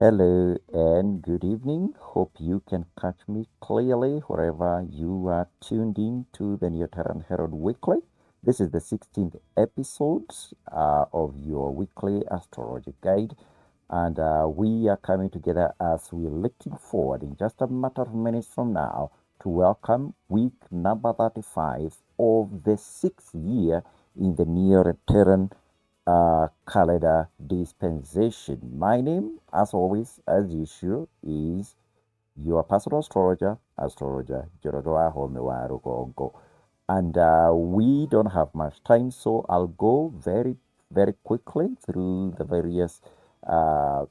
Hello and good evening. Hope you can catch me clearly wherever you are tuned in to the Neoteran Herald Weekly. This is the 16th episode of your weekly astrology guide, and we are coming together as we're looking forward in just a matter of minutes from now to welcome week number 35 of the sixth year in the Neoteran calendar dispensation. My name, as always, as usual, is your personal astrologer Jorodoa Homewarugongo. And we don't have much time, so I'll go very quickly through the various uh,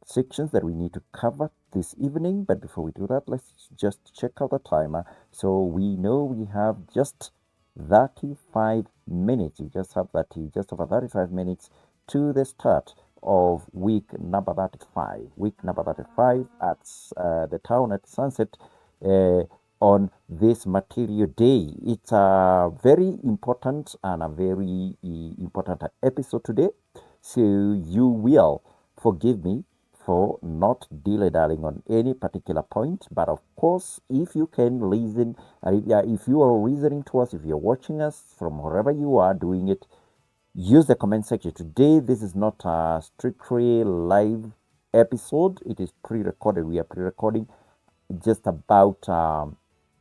sections that we need to cover this evening. But before we do that, let's just check out the timer. So we know we have just 35 minutes. You just have 30, just over 35 minutes to the start of week number 35. Week number 35 at the town at sunset. On this material day. It's a very important and a very important episode today. So you will forgive me for not dilly-dallying on any particular point. But of course, if you can listen, and if you are listening to us, if you're watching us from wherever you are doing it, use the comment section. Today, this is not a strictly live episode. It is pre-recorded. We are pre-recording just about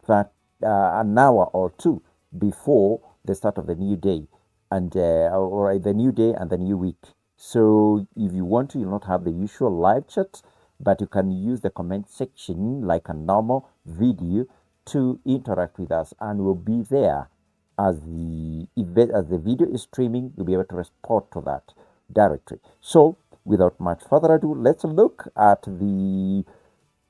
that an hour or two before the start of the new day and or the new day and the new week. So if you want to, you'll not have the usual live chat, but you can use the comment section like a normal video to interact with us, and we'll be there as the event as the video is streaming. You'll be able to respond to that directly. So without much further ado, let's look at the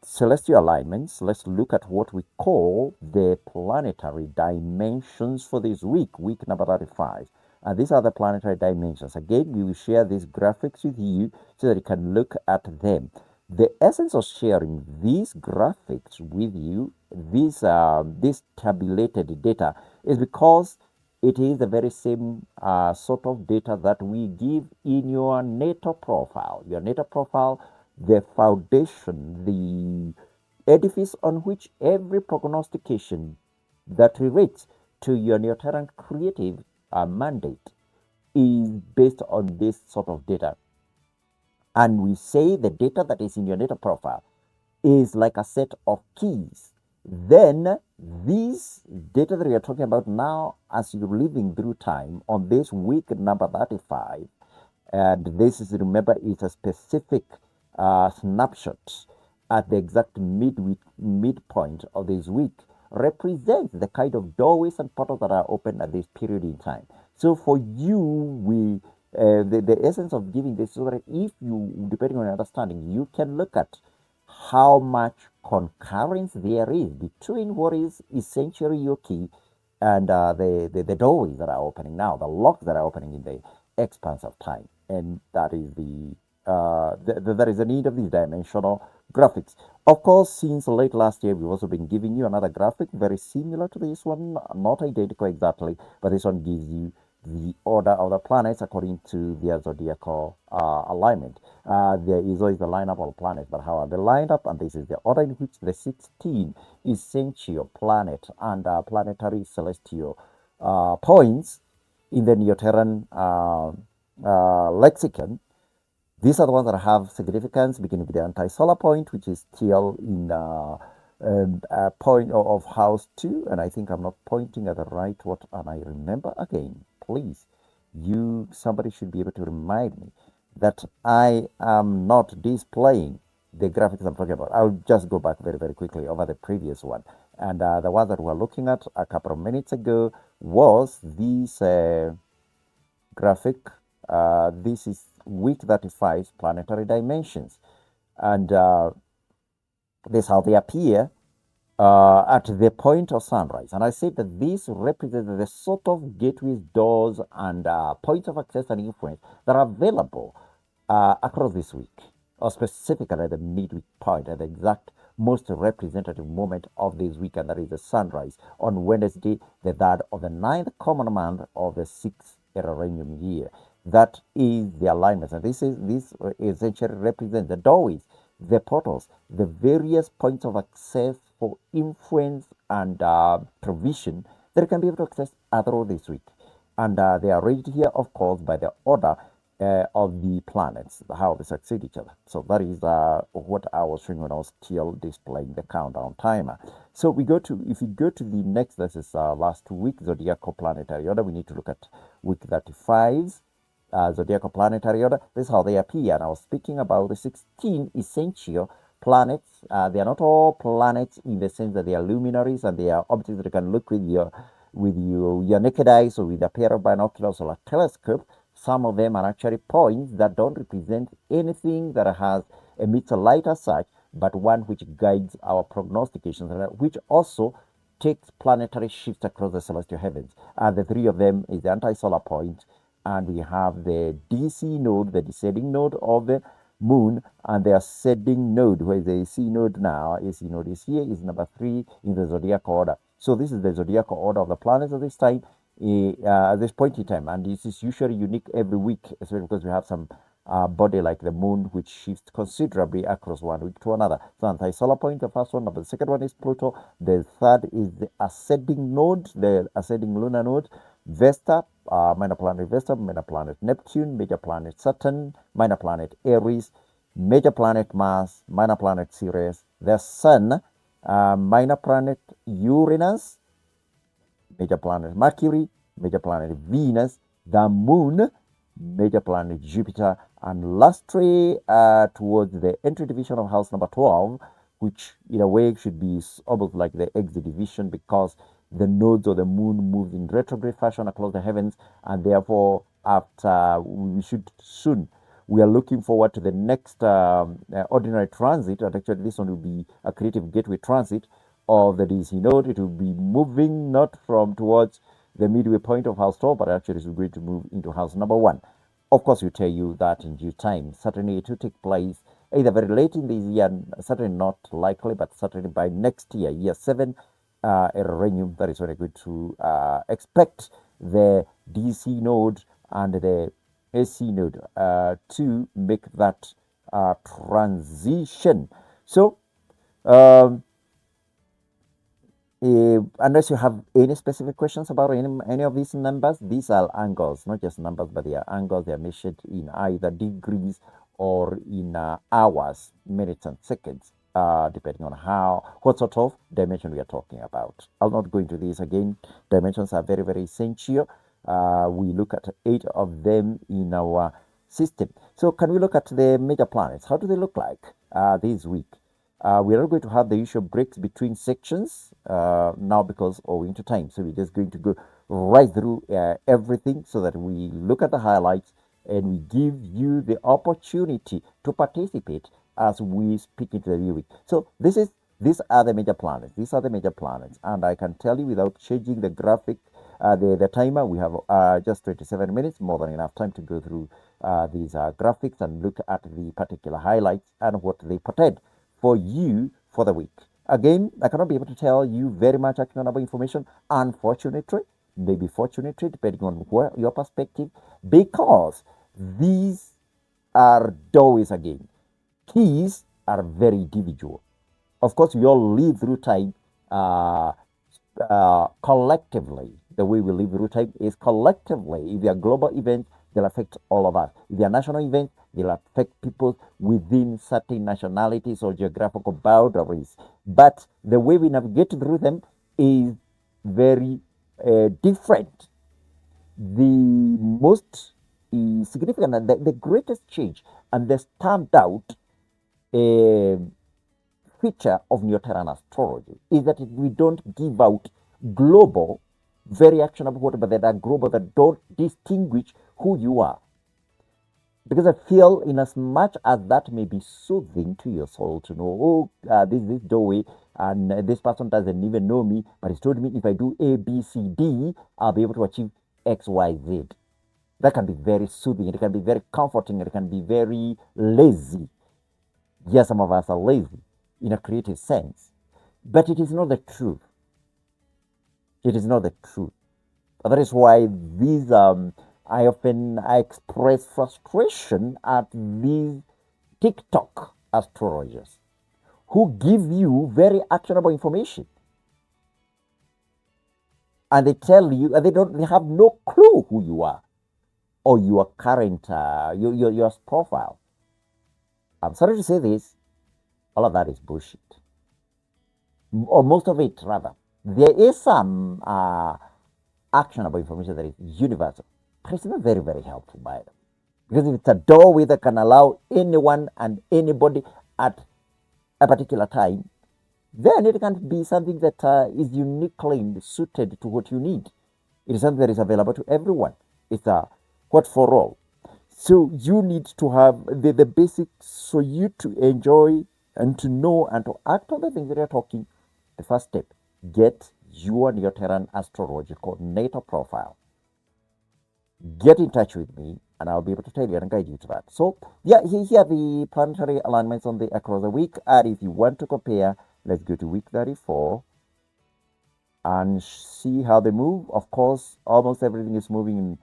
celestial alignments. Let's look at what we call the planetary dimensions for this week number 35. And these are the planetary dimensions. Again, we will share these graphics with you so that you can look at them. The essence of sharing these graphics with you, this tabulated data, is because it is the very same sort of data that we give in your natal profile. Your natal profile, the foundation, the edifice on which every prognostication that relates to your Neoteran creative mandate is based on this sort of data. And we say the data that is in your data profile is like a set of keys. Then these data that we are talking about now, as you're living through time on this week number 35, and this is, remember, it's a specific snapshot at the exact midpoint of this week, represents the kind of doorways and portals that are open at this period in time. So for you, the essence of giving this, so that if you, depending on your understanding, you can look at how much concurrence there is between what is essentially your key and the doorways that are opening now, the locks that are opening in the expanse of time. And that is that is the need of these dimensional graphics. Of course, since late last year, we've also been giving you another graphic very similar to this one, not identical exactly, but this one gives you the order of the planets according to their zodiacal alignment. There is always the lineup of planets, but how are they lined up? And this is the order in which the 16 essential planet and planetary celestial points in the Neoteran lexicon. These are the ones that have significance, beginning with the anti-solar point, which is still in a point of house 2. And I think I'm not pointing at the right what, and I remember again, please, somebody should be able to remind me that I am not displaying the graphics I'm talking about. I'll just go back very quickly over the previous one. And the one that we're looking at a couple of minutes ago was this graphic. This is week 35 planetary dimensions. And this is how they appear at the point of sunrise. And I said that this represents the sort of gateways, doors, and points of access and influence that are available across this week, or specifically at the midweek point, at the exact most representative moment of this week, and that is the sunrise on Wednesday, the 3rd of the 9th common month of the 6th Errarium year. That is the alignments, and this essentially represents the doorways, the portals, the various points of access for influence and provision that can be able to access through this week. And they are arranged here, of course, by the order of the planets, how they succeed each other. So that is what I was showing when I was still displaying the countdown timer. So if we go to the next, this is last week, zodiacal planetary order, we need to look at week 35's zodiacal planetary order. This is how they appear. And I was speaking about the 16 essential planets. They are not all planets in the sense that they are luminaries and they are objects that you can look with your naked eyes or with a pair of binoculars or a telescope. Some of them are actually points that don't represent anything that emits a light as such, but one which guides our prognostications, which also takes planetary shifts across the celestial heavens. The three of them is the anti-solar point, and we have the DC node, the descending node of the moon, and the ascending node, where the AC node now, AC node is here, is number 3 in the zodiac order. So this is the zodiacal order of the planets at this time, at this point in time, and this is usually unique every week, especially because we have some body like the moon, which shifts considerably across one week to another. So anti-solar point, the first one, but the second one is Pluto. The third is the ascending node, the ascending lunar node, Vesta, minor planet Vesta, minor planet Neptune, major planet Saturn, minor planet Aries, major planet Mars, minor planet Ceres, the Sun, minor planet Uranus, major planet Mercury, major planet Venus, the Moon, major planet Jupiter, and lastly, towards the entry division of house number 12, which in a way should be almost like the exit division because the nodes of the moon move in retrograde fashion across the heavens, and therefore, after we are looking forward to the next ordinary transit, and actually this one will be a creative gateway transit of the DC node. It will be moving not from towards the midway point of house 12, but actually it's going to move into house number 1. Of course, we tell you that in due time. Certainly, it will take place either very late in this year, certainly not likely, but certainly by next year, year 7, Erenium, that is when we're going to expect the DC node and the AC node to make that transition. So, unless you have any specific questions about any of these numbers, these are angles, not just numbers, but they are angles. They are measured in either degrees or in hours, minutes, and seconds, depending on what sort of dimension we are talking about. I'll not go into these again. Dimensions are very, very essential. We look at 8 of them in our system. So can we look at the major planets? How do they look like this week? We are not going to have the usual breaks between sections now because owing to time. So we're just going to go right through everything so that we look at the highlights and we give you the opportunity to participate as we speak into the new week. So these are the major planets. These are the major planets, and I can tell you without changing the graphic, the timer. We have just 27 minutes, more than enough time to go through these graphics and look at the particular highlights and what they portend for you for the week. Again, I cannot be able to tell you very much actionable information, unfortunately, maybe fortunately, depending on your perspective, because these are doorways again. Keys are very individual. Of course, we all live through time collectively. The way we live through time is collectively. If they are global events, they'll affect all of us. If they are national events, they'll affect people within certain nationalities or geographical boundaries. But the way we navigate through them is very different. The most significant and the greatest change and the stamped out feature of Neoteran astrology is that we don't give out global, very actionable whatever that are global that don't distinguish who you are. Because I feel, in as much as that may be soothing to your soul to know, this doorway, and this person doesn't even know me, but he's told me if I do A, B, C, D, I'll be able to achieve X, Y, Z. That can be very soothing. It can be very comforting. It can be very lazy. Yes, some of us are lazy in a creative sense, but it is not the truth. It is not the truth. That is why these I express frustration at these TikTok astrologers who give you very actionable information, and they tell you, and they have no clue who you are or your current your profile. I'm sorry to say this, all of that is bullshit, or most of it rather. There is some actionable information that is universal, but it's not very very helpful by them, because if it's a doorway that can allow anyone and anybody at a particular time, then it can be something that is uniquely suited to what you need. It is something that is available to everyone. It's a what for all. So you need to have the basics for you to enjoy and to know and to act on the things that you're talking. The first step, get your Neoteran astrological natal profile. Get in touch with me and I'll be able to tell you and guide you to that. So yeah, here are the planetary alignments on the across the week. And if you want to compare, let's go to week 34 and see how they move. Of course, almost everything is moving in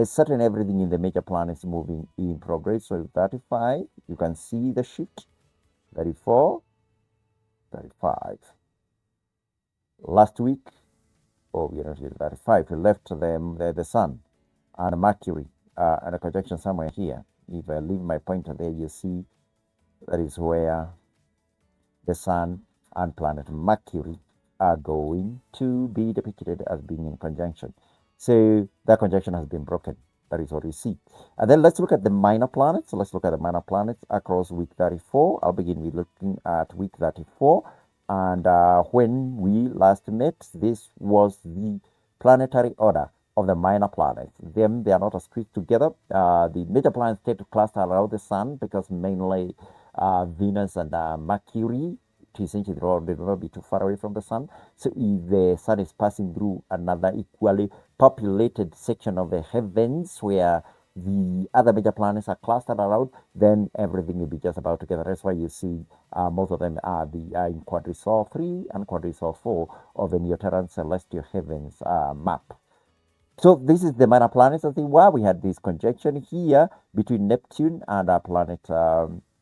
certain everything in the major planets moving in progress. So 35, you can see the shift. 34, 35. Last week, oh, we are not here. 35. We left them the sun and Mercury and a conjunction somewhere here. If I leave my pointer there, you see that is where the sun and planet Mercury are going to be depicted as being in conjunction. So that conjunction has been broken. That is what we see. And then let's look at the minor planets. So let's look at the minor planets across week 34. I'll begin with looking at week 34. And when we last met, this was the planetary order of the minor planets. They are not squeezed together. The major planets tend to cluster around the sun because mainly Venus and Mercury, essentially they will not be too far away from the sun. So if the sun is passing through another equally populated section of the heavens where the other major planets are clustered around, then everything will be just about together. That's why you see most of them are in quadrisol 3 and quadrisol 4 of the Neoteran celestial heavens map. So this is the minor planets. I think why we had this conjunction here between Neptune and our planet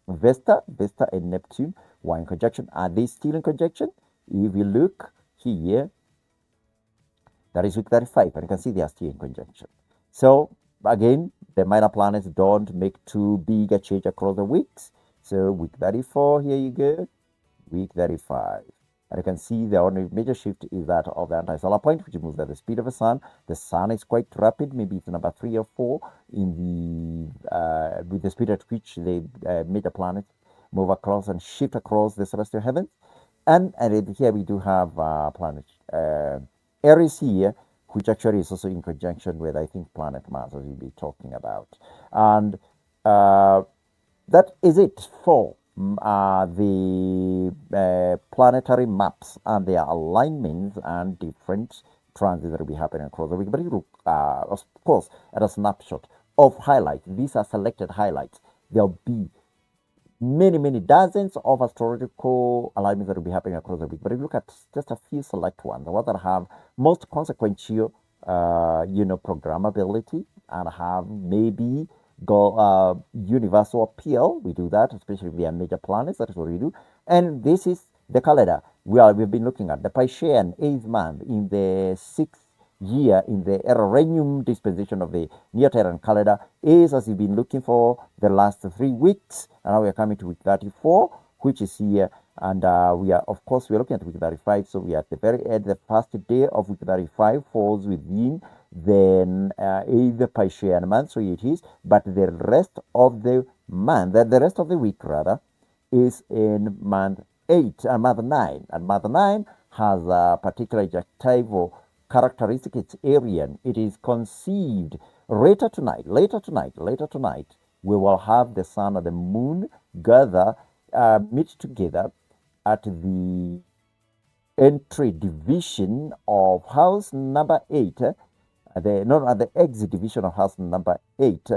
Vesta. Vesta and Neptune were in conjunction. Are they still in conjunction? If you look here, that is week 35, and you can see they are still in conjunction. So again, the minor planets don't make too big a change across the weeks. So week 34, here you go, week 35. And you can see the only major shift is that of the anti-solar point, which moves at the speed of the sun. The sun is quite rapid, maybe it's number 3 or 4 in the with the speed at which the major planets move across and shift across the celestial heavens. And here we do have planet Aries here, which actually is also in conjunction with, I think, planet Mars, as we'll be talking about. And that is it for the planetary maps and their alignments and different transits that will be happening across the week. But you look, of course, at a snapshot of highlights. These are selected highlights. There'll be many dozens of astrological alignments that will be happening across the week. But if you look at just a few select ones, the ones that have most consequential, programmability and have maybe universal appeal. We do that, especially if they are major planets. That is what we do. And this is the calendar we've been looking at. The Piscean 8th month in the 6th year in the Errorenium dispensation of the Neoteran calendar is, as you've been looking for the last 3 weeks. And now we are coming to week 34, which is here. And we are, of course, we are looking at week 35. So we are at the very end. The first day of week 35 falls within then the Piscean month, so it is. But the rest of the month, the rest of the week rather, is in month 8 and month 9. And month 9 has a particular adjectival characteristic. It's Aryan. It is conceived later tonight. We will have the sun and the moon gather, meet together at the entry division of house number 8, at the exit division of house number 8,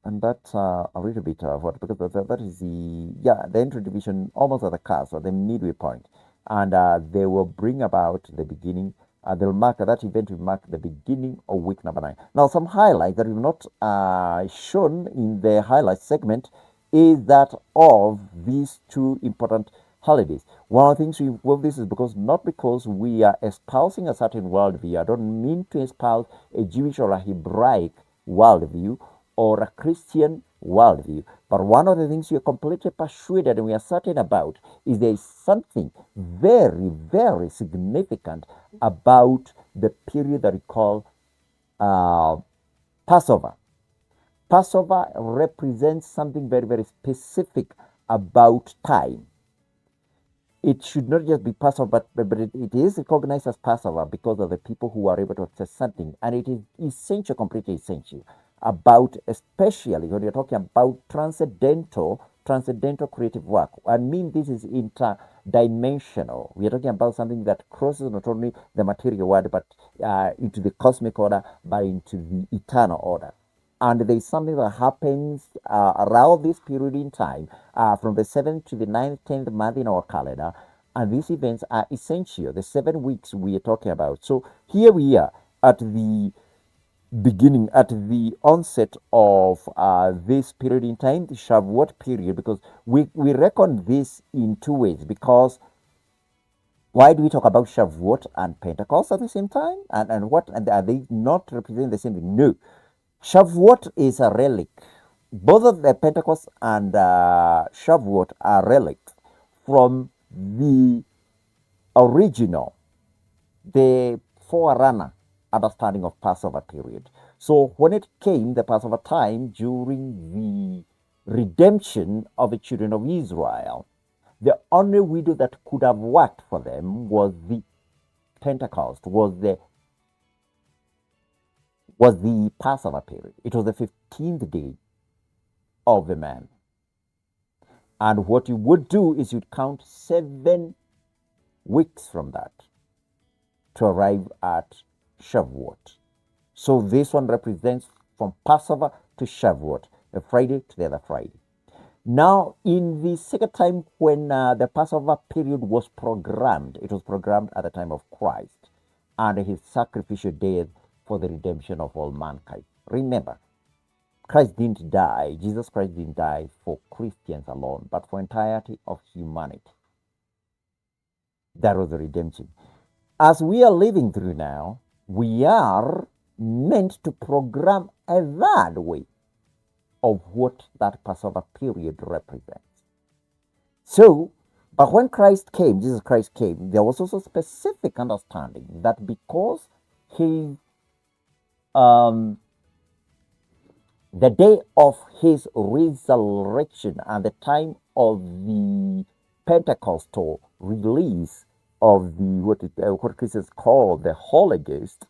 and that's a little bit of what, because that is the entry division almost at the cusp, or the midway point, and they will bring about the beginning They'll mark that event will mark the beginning of week number 9. Now, some highlights that we've not shown in the highlight segment is that of these two important holidays. One of the things we with this is not because we are espousing a certain worldview. I don't mean to espouse a Jewish or a Hebraic worldview or a Christian worldview. But one of the things we are completely persuaded and we are certain about is there is something very, very significant about the period that we call Passover. Passover represents something very, very specific about time. It should not just be Passover, but it is recognized as Passover because of the people who are able to access something. And it is essential, completely essential, about, especially when you're talking about transcendental creative work. I mean, this is interdimensional. We are talking about something that crosses not only the material world, but into the cosmic order, but into the eternal order. And there's something that happens around this period in time, from the 7th to the 9th, 10th month in our calendar. And these events are essential, the 7 weeks we are talking about. So here we are at the beginning, at the onset of this period in time, the Shavuot period, because we reckon this in two ways. Because why do we talk about Shavuot and Pentecost at the same time? And are they not representing the same thing? No. Shavuot is a relic. Both of the Pentecost and Shavuot are relics from the original, the forerunner understanding of Passover period. So when it came, the Passover time during the redemption of the children of Israel, the only window that could have worked for them was the Pentecost, was the Passover period. It was the 15th day of the man. And what you would do is you'd count 7 weeks from that to arrive at Shavuot. So this one represents from Passover to Shavuot, a Friday to the other Friday. Now, in the second time when the Passover period was programmed, it was programmed at the time of Christ and his sacrificial death for the redemption of all mankind. Remember, Christ didn't die, Jesus Christ didn't die for Christians alone, but for entirety of humanity. That was the redemption. As we are living through now, we are meant to program a third way of what that Passover period represents. So, but when Christ came, Jesus Christ came, there was also specific understanding that because his the day of his resurrection and the time of the Pentecostal release of the what Christians call the Holy Ghost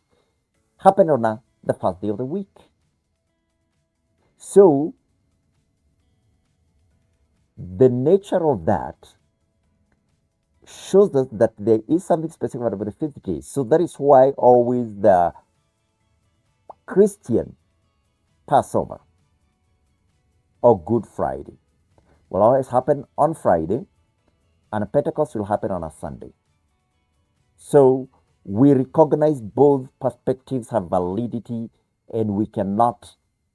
happened on the first day of the week. So the nature of that shows us that there is something specific about the fifth day. So that is why always the Christian Passover or Good Friday will always happen on Friday, and Pentecost will happen on a Sunday. So we recognize both perspectives have validity, and we cannot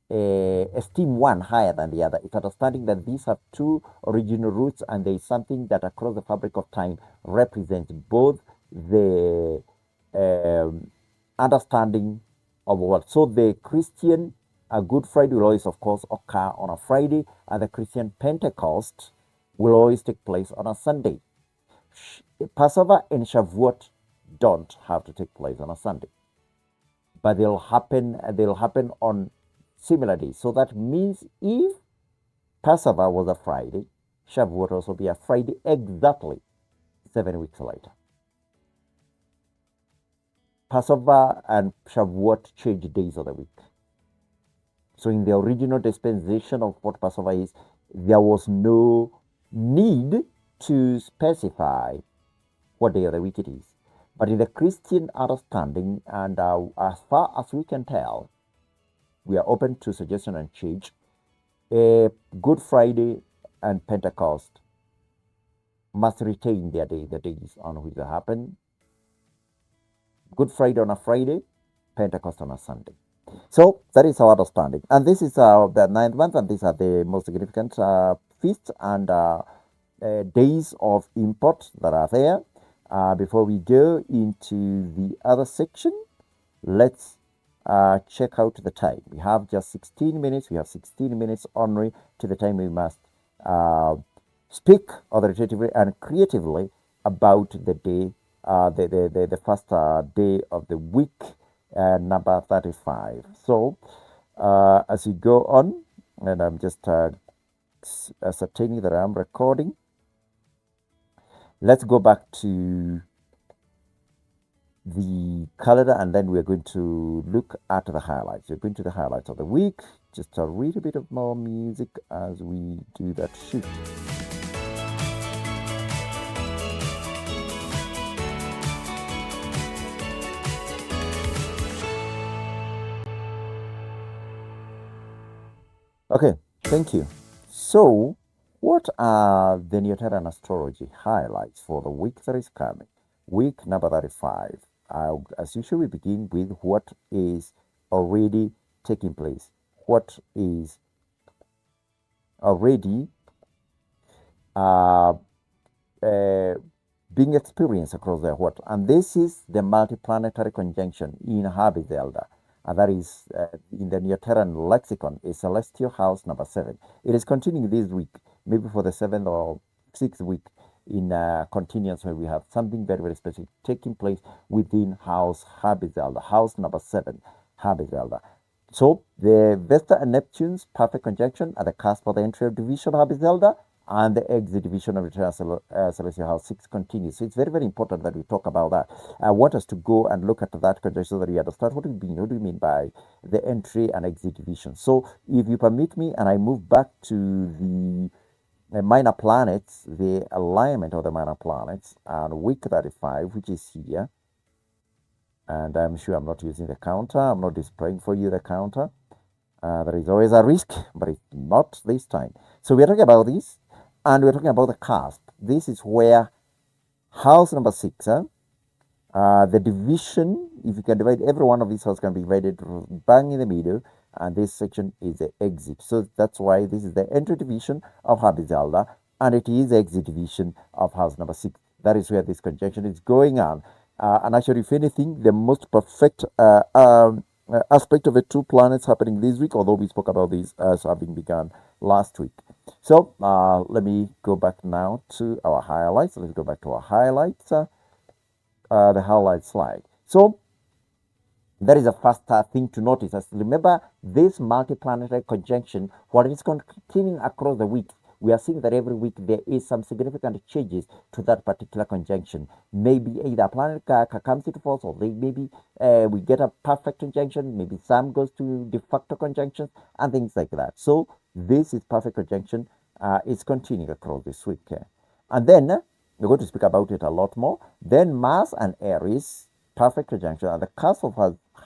esteem one higher than the other. It's understanding that these have two original roots, and there is something that across the fabric of time represents both the understanding of what. So the Christian Good Friday will always, of course, occur on a Friday, and the Christian Pentecost will always take place on a Sunday. Passover and Shavuot don't have to take place on a Sunday, but they'll happen on similar days. So that means if Passover was a Friday, Shavuot also be a Friday exactly 7 weeks later. Passover and Shavuot change days of the week. So in the original dispensation of what Passover is, there was no need to specify what day of the week it is. But in the Christian understanding, and as far as we can tell, we are open to suggestion and change. Good Friday and Pentecost must retain their day, the days on which they happen. Good Friday on a Friday, Pentecost on a Sunday. So that is our understanding. And this is the ninth month, and these are the most significant feasts and days of import that are there. Before we go into the other section, let's check out the time. We have just 16 minutes. We have 16 minutes only to the time we must uh, speak authoritatively and creatively about the day, the first day of the week, number 35. So, as you go on, and I'm just ascertaining that I'm recording, let's go back to the calendar, and then we're going to look at the highlights. We're going to the highlights of the week. Just a little bit of more music as we do that shoot. Okay, thank you. So, what are the Neoteran astrology highlights for the week that is coming? Week number 35. As usual, we begin with what is already taking place, what is already uh, uh, being experienced across the what. And this is the multiplanetary conjunction in Habizelda. And that is in the Neoteran lexicon, a celestial house number 7. It is continuing this week, maybe for the 7th or 6th week in continuance, where we have something very, very specific taking place within house Habizelda, house number 7, Habizelda. So the Vesta and Neptune's perfect conjunction at the cusp of the entry of division Habizelda and the exit division of the celestial house 6 continues. So it's very, very important that we talk about that. I want us to go and look at that conjunction so that we understand what do we mean by the entry and exit division. So if you permit me, and I move back to the minor planets, the alignment of the minor planets, and week 35, which is here. And I'm sure I'm not using the counter. I'm not displaying for you the counter. There is always a risk, but it's not this time. So we're talking about this, and we're talking about the cusp. This is where house number 6, the division, if you can divide every one of these houses, can be divided bang in the middle, and this section is the exit. So that's why this is the entry division of Habizelda, and it is the exit division of house number 6. That is where this conjunction is going on. And actually, if anything, the most perfect aspect of the two planets happening this week, although we spoke about this as having begun last week. So let me go back now to our highlights. Let's go back to our highlights, the highlight slide. So that is the first thing to notice. As remember, this multi-planetary conjunction, what is continuing across the week, we are seeing that every week there is some significant changes to that particular conjunction. Maybe either a planet comes into force, or maybe we get a perfect conjunction, maybe some goes to de facto conjunctions and things like that. So this is perfect conjunction. It's continuing across this week. And then we're going to speak about it a lot more. Then Mars and Aries, perfect conjunction at the cusp of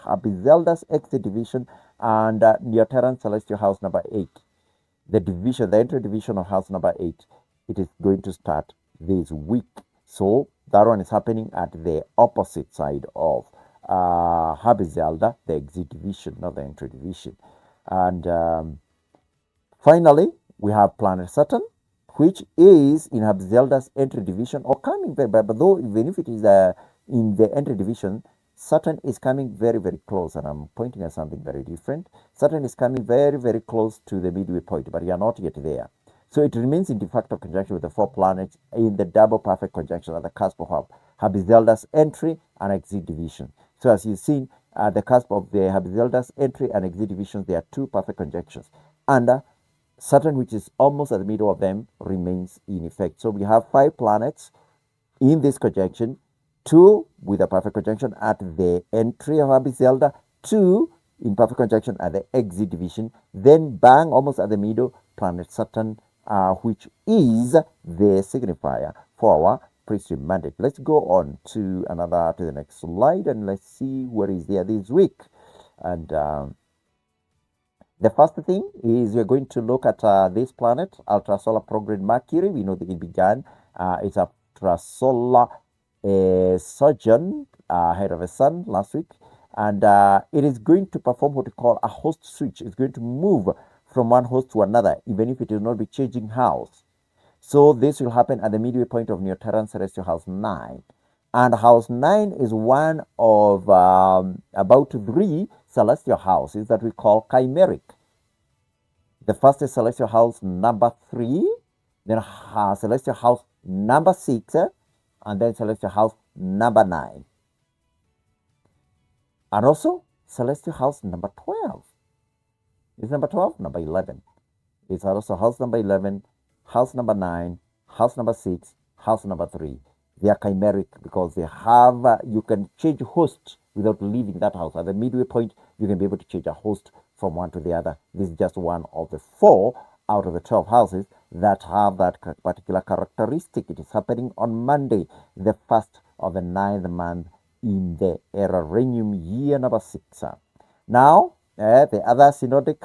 Habizelda's exit division and Neoteran celestial house number 8. The division, the entry division of house number 8, it is going to start this week. So that one is happening at the opposite side of Habizelda, the exit division, not the entry division. And finally, we have planet Saturn, which is in Habizelda's entry division, or coming very, but though even if it is in the entry division, Saturn is coming very, very close, and I'm pointing at something very different. Saturn is coming very, very close to the midway point, but we are not yet there. So it remains in de facto conjunction with the 4 planets in the double perfect conjunction at the cusp of Habizelda's entry and exit division. So as you've seen, at the cusp of the Habizelda's entry and exit divisions, there are 2 perfect conjunctions. And Saturn, which is almost at the middle of them, remains in effect. So we have 5 planets in this conjunction, 2 with a perfect conjunction at the entry of Habizelda, 2 in perfect conjunction at the exit division, then bang, almost at the middle, planet Saturn, which is the signifier for our priesthood mandate. Let's go on to the next slide, and let's see what is there this week. And the first thing is we're going to look at this planet, ultrasolar prograde Mercury. We know that it began its ultrasolar sojourn ahead of the sun last week, and it is going to perform what we call a host switch. It's going to move from one host to another, even if it will not be changing house. So this will happen at the midway point of Neoteran Celestial House 9. And House 9 is one of about 3 celestial houses that we call chimeric. The first is celestial house number 3, then celestial house number 6, and then celestial house number 9. And also celestial house number 12. Is number 12? Number 11. It's also house number 11, house number 9, house number 6, house number 3. They are chimeric because they have, you can change host without leaving that house. At the midway point, you can be able to change a host from one to the other. This is just one of the 4 out of the 12 houses that have that particular characteristic. It is happening on Monday, the 1st of the 9th month in the Erarenium year number 6. Now, the other synodic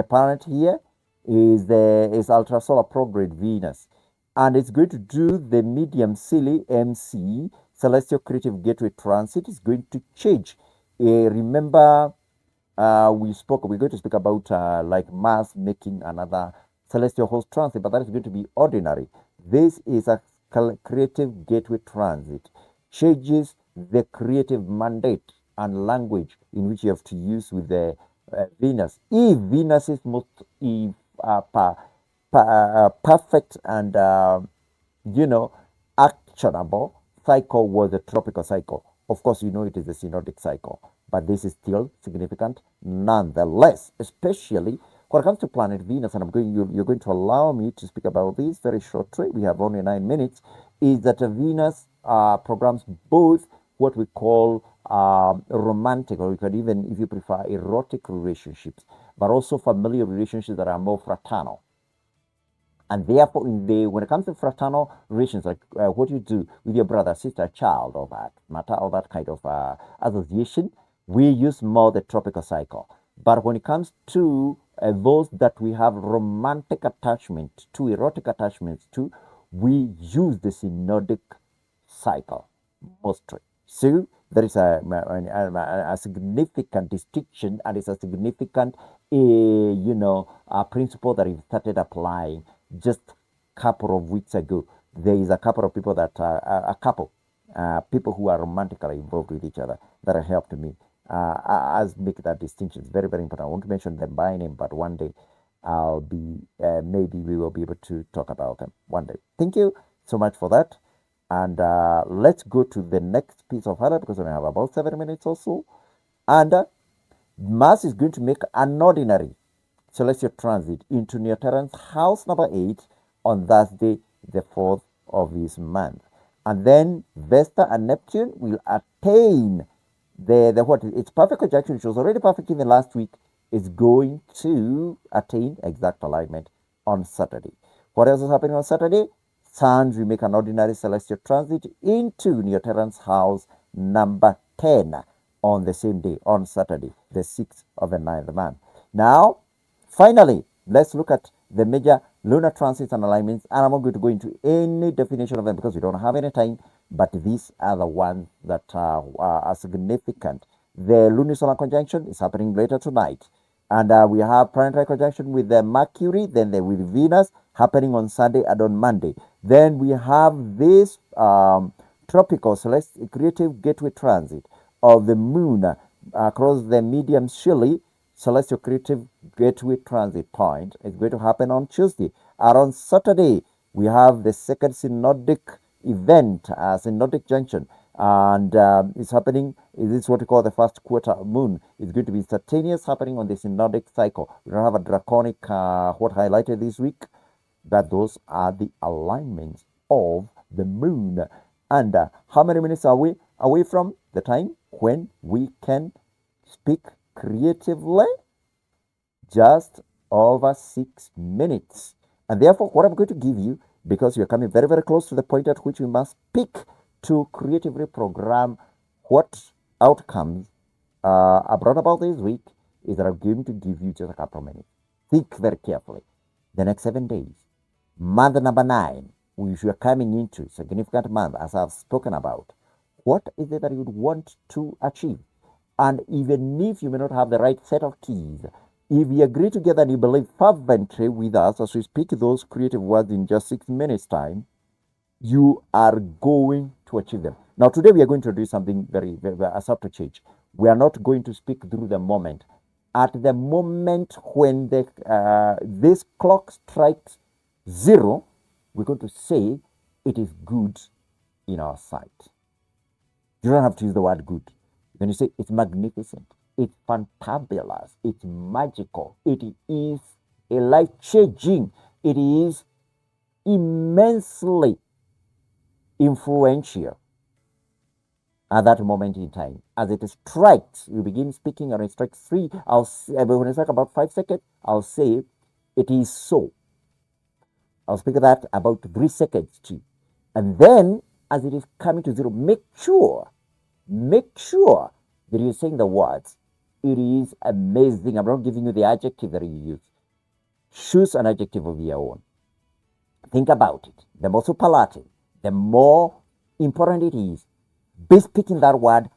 planet here is ultrasolar prograde Venus, and it's going to do the medium Silly MC celestial creative gateway transit. Is going to change. Remember, we're going to speak about like Mars making another celestial host transit, but that is going to be ordinary. This is a creative gateway transit, changes the creative mandate and language in which you have to use with the Venus. If Venus is most perfect and actionable cycle was a tropical cycle. Of course, you know it is a synodic cycle, but this is still significant nonetheless, especially when it comes to planet Venus. And you're going to allow me to speak about this very shortly. We have only 9 minutes. Is that Venus programs both what we call romantic, or you could even, if you prefer, erotic relationships, but also familiar relationships that are more fraternal. And therefore, when it comes to fraternal relations, like what you do with your brother, sister, child, or that matter, or that kind of association, we use more the tropical cycle. But when it comes to those that we have romantic attachment to, erotic attachments to, we use the synodic cycle mostly. So there is a significant distinction, and it's a significant, principle that is started applying just a couple of weeks ago. There is a couple of people that people who are romantically involved with each other that have helped me as make that distinction. It's very, very important. I won't mention them by name, but one day I'll be maybe we will be able to talk about them one day. Thank you so much for that. And let's go to the next piece of highlight because we have about 7 minutes or so. And Mars is going to make an ordinary celestial transit into Neoteran's house number 8 on Thursday, the 4th of this month. And then Vesta and Neptune will attain its perfect conjunction, which was already perfect in the last week, is going to attain exact alignment on Saturday. What else is happening on Saturday? Sun will make an ordinary celestial transit into Neoteran's house number 10 on the same day, on Saturday, the 6th of the 9th month. Now, finally, let's look at the major lunar transits and alignments, and I'm not going to go into any definition of them because we don't have any time, but these are the ones that are significant. The lunisolar conjunction is happening later tonight, and we have planetary conjunction with the Mercury, then with Venus happening on Sunday and on Monday. Then we have this tropical celestial creative gateway transit of the moon across the medium Chile celestial creative gateway transit point. It's going to happen on Tuesday. And on Saturday, we have the second synodic event, synodic junction. And it's happening, this is what we call the first quarter moon. It's going to be instantaneous, happening on the synodic cycle. We don't have a draconic, what highlighted this week, but those are the alignments of the moon. And how many minutes are we away from the time when we can speak creatively? Just over 6 minutes. And therefore, what I'm going to give you, because you're coming very, very close to the point at which we must speak to creatively program what outcomes are brought about this week, is that I'm going to give you just a couple of minutes. Think very carefully. The next 7 days, month number 9, which we are coming into, significant month, as I've spoken about. What is it that you would want to achieve? And even if you may not have the right set of keys, if we agree together and you believe fervently with us as we speak those creative words in just 6 minutes' time, you are going to achieve them. Now, today we are going to do something very a subtle change. We are not going to speak through the moment. At the moment when this clock strikes 0, we're going to say it is good in our sight. You don't have to use the word good. When you say it's magnificent, it's fantabulous, it's magical, it is a life changing, it is immensely influential at that moment in time. As it strikes, you begin speaking, and it strikes 3. When I talk about 5 seconds, I'll say it is so. I'll speak that about 3 seconds too. And then, as it is coming to 0, make sure that you're saying the words. It is amazing. I'm not giving you the adjective that you use. Choose an adjective of your own. Think about it. The more superlative, the more important it is. Be speaking that word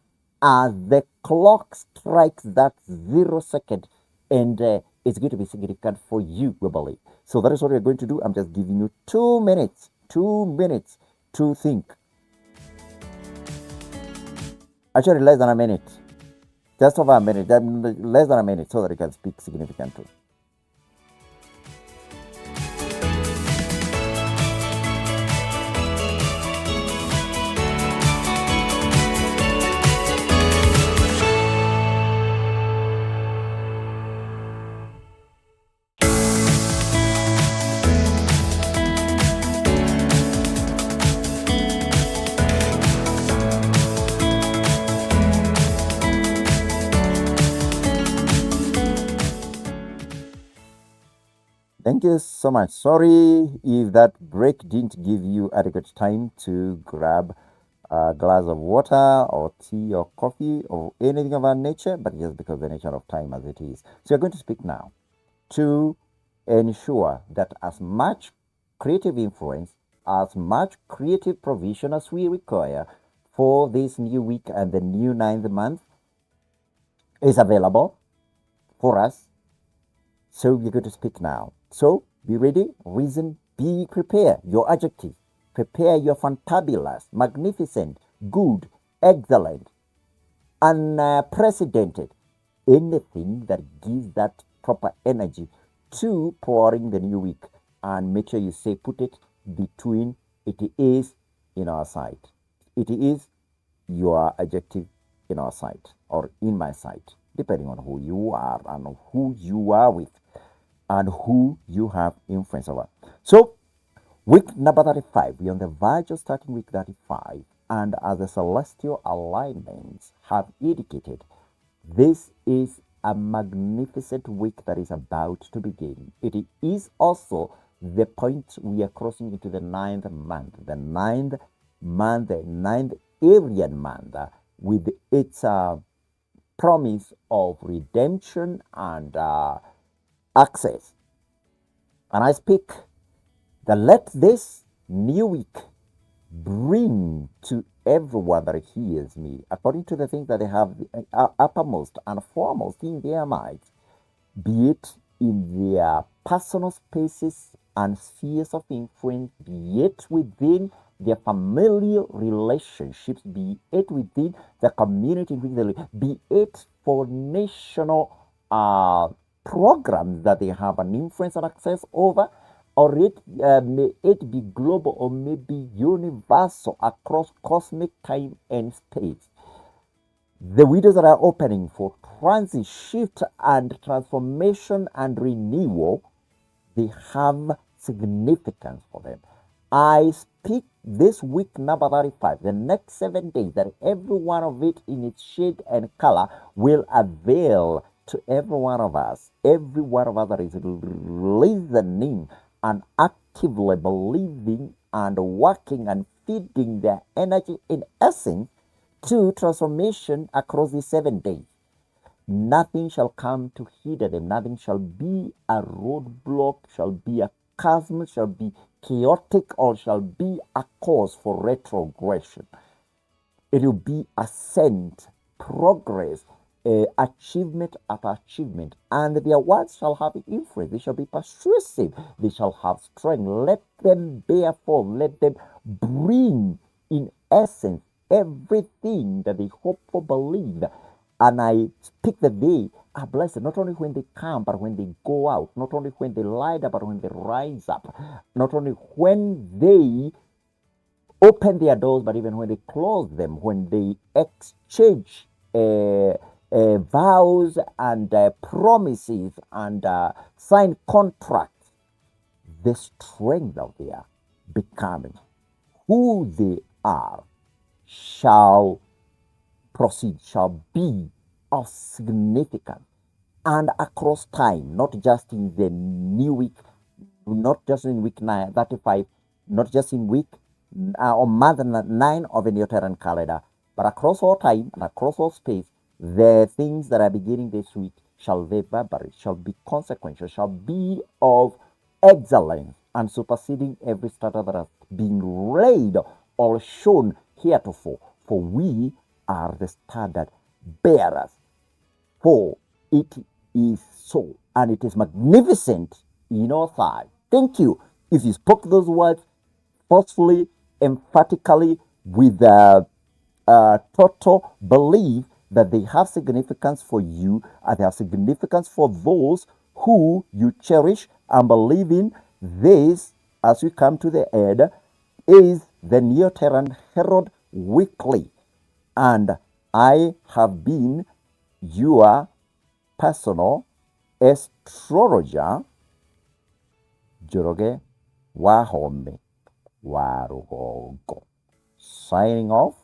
as the clock strikes that 0 second, and it's going to be significant for you, we believe. So that is what we're going to do. I'm just giving you 2 minutes to think. Actually, less than a minute. Just over a minute, less than a minute, so that you can speak significantly. Thank you so much. Sorry if that break didn't give you adequate time to grab a glass of water or tea or coffee or anything of that nature, but just because of the nature of time as it is. So you're going to speak now to ensure that as much creative influence, as much creative provision as we require for this new week and the new 9th month is available for us. So we're going to speak now. So be ready, reason, be prepared. Your adjective. Prepare your fantabulous, magnificent, good, excellent, unprecedented. Anything that gives that proper energy to pouring the new week. And make sure you say, put it between it is in our sight. It is your adjective in our sight or in my sight, depending on who you are and who you are with and who you have influence over. So, week number 35, we're on the verge of starting week 35, and as the celestial alignments have indicated, this is a magnificent week that is about to begin. It is also the point we are crossing into the 9th month, the 9th Aryan month, with its promise of redemption and access. And I speak that let this new week bring to everyone that hears me, according to the things that they have uppermost and foremost in their minds, be it in their personal spaces and spheres of influence, be it within their familial relationships, be it within the community in which they live, be it for national programs that they have an influence and access over, or may it be global or maybe universal across cosmic time and space. The windows that are opening for transit, shift, and transformation and renewal, they have significance for them. I speak this week number 35, the next 7 days, that every one of it in its shade and color will avail to every one of us. Every one of us that is listening and actively believing and working and feeding their energy in essence to transformation across these 7 days. Nothing shall come to hinder them. Nothing shall be a roadblock, shall be a chasm, shall be chaotic, or shall be a cause for retrogression. It will be ascent, progress, achievement after achievement, and their words shall have influence. They shall be persuasive. They shall have strength. Let them bear forth. Let them bring, in essence, everything that they hope for, believe. And I speak that they are blessed not only when they come, but when they go out. Not only when they lie down, but when they rise up. Not only when they open their doors, but even when they close them, when they exchange vows and promises and sign contracts, the strength of their becoming who they are shall proceed, shall be of significance and across time, not just in the new week, not just in week 35, not just in week or month 9 of the Neoteran calendar, but across all time and across all space, the things that are beginning this week shall reverberate, shall be consequential, shall be of excellence and superseding every starter that has been laid or shown heretofore. For we are the standard bearers. For it is so, and it is magnificent in our sight. Thank you. If you spoke those words forcefully, emphatically, with total belief that they have significance for you and they have significance for those who you cherish and believe in, this, as we come to the end, is the Neoteran Herald Weekly. And I have been your personal astrologer, Joroge Wahome Warugogo. Signing off.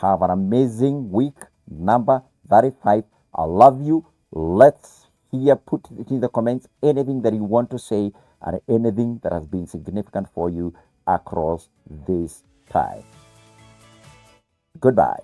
Have an amazing week number 35. I love you. Let's hear, put it in the comments anything that you want to say and anything that has been significant for you across this time. Goodbye.